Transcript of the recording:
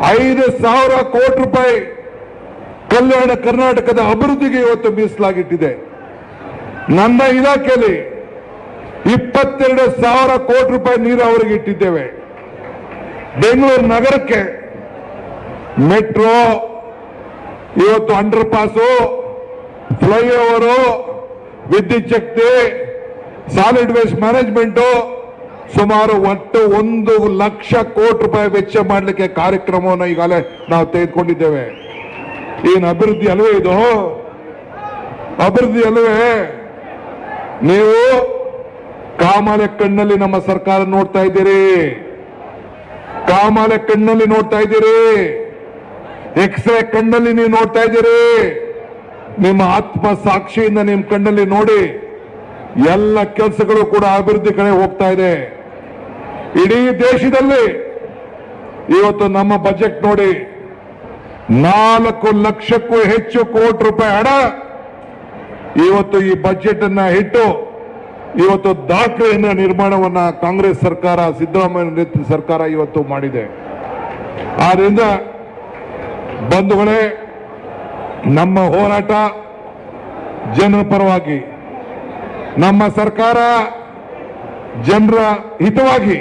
5,000 ಕೋಟಿ ರೂಪಾಯಿ ಕಲ್ಯಾಣ ಕರ್ನಾಟಕದ ಅಭಿವೃದ್ಧಿಗೆ ಇವತ್ತು ಮೀಸಲಾಗಿಟ್ಟಿದೆ. ನನ್ನ ಇಲಾಖೆಯಲ್ಲಿ 22,000 ಕೋಟಿ ರೂಪಾಯಿ ನೀರಾವರಿಗೆ ಇಟ್ಟಿದ್ದೇವೆ. ಬೆಂಗಳೂರು ನಗರಕ್ಕೆ ಮೆಟ್ರೋ, ಇವತ್ತು ಅಂಡರ್ ಪಾಸು, ಫ್ಲೈಓವರು, ವಿದ್ಯುತ್ ಶಕ್ತಿ, ಸಾಲಿಡ್ ವೇಸ್ಟ್ ಮ್ಯಾನೇಜ್ಮೆಂಟು, ಸುಮಾರು ಒಟ್ಟು 1,00,000 ಕೋಟಿ ರೂಪಾಯಿ ವೆಚ್ಚ ಮಾಡಲಿಕ್ಕೆ ಕಾರ್ಯಕ್ರಮವನ್ನು ಈಗಾಗಲೇ ನಾವು ತೆಗೆದುಕೊಂಡಿದ್ದೇವೆ. ಏನು ಅಭಿವೃದ್ಧಿ ಅಲ್ವೇ ಇದು? ಅಭಿವೃದ್ಧಿ ಅಲ್ವೇ? ನೀವು ಕಾಮಾಲೆ ಕಣ್ಣಲ್ಲಿ ನಮ್ಮ ಸರ್ಕಾರ ನೋಡ್ತಾ ಇದ್ದೀರಿ, ಕಾಮಾಲೆ ಕಣ್ಣಲ್ಲಿ ನೋಡ್ತಾ ಇದ್ದೀರಿ, ಎಕ್ಸ್ರೇ ಕಣ್ಣಲ್ಲಿ ನೀವು ನೋಡ್ತಾ ಇದ್ದೀರಿ. ನಿಮ್ಮ ಆತ್ಮ ಸಾಕ್ಷಿಯಿಂದ ನಿಮ್ಮ ಕಣ್ಣಲ್ಲಿ ನೋಡಿ ಎಲ್ಲ ಕೆಲಸಗಳು ಕೂಡ ಅಭಿವೃದ್ಧಿ ಕಡೆ ಹೋಗ್ತಾ ಇದೆ. ಇಡೀ ದೇಶದಲ್ಲಿ ಇವತ್ತು ನಮ್ಮ ಬಜೆಟ್ ನೋಡಿ 4 ಲಕ್ಷಕ್ಕೂ ಹೆಚ್ಚು ಕೋಟಿ ರೂಪಾಯಿ ಹಣ ಇವತ್ತು ಈ ಬಜೆಟ್ ಅನ್ನ ಇಟ್ಟು ಇವತ್ತು ದಾಖಲೆಯನ್ನ ನಿರ್ಮಾಣವನ್ನ ಕಾಂಗ್ರೆಸ್ ಸರ್ಕಾರ, ಸಿದ್ದರಾಮಯ್ಯ ನೇತೃತ್ವದ ಸರ್ಕಾರ ಇವತ್ತು ಮಾಡಿದೆ. ಆದ್ರಿಂದ ಬಂಧುಗಳೇ, ನಮ್ಮ ಹೋರಾಟ ಜನರ ಪರವಾಗಿ, ನಮ್ಮ ಸರ್ಕಾರ ಜನರ ಹಿತವಾಗಿ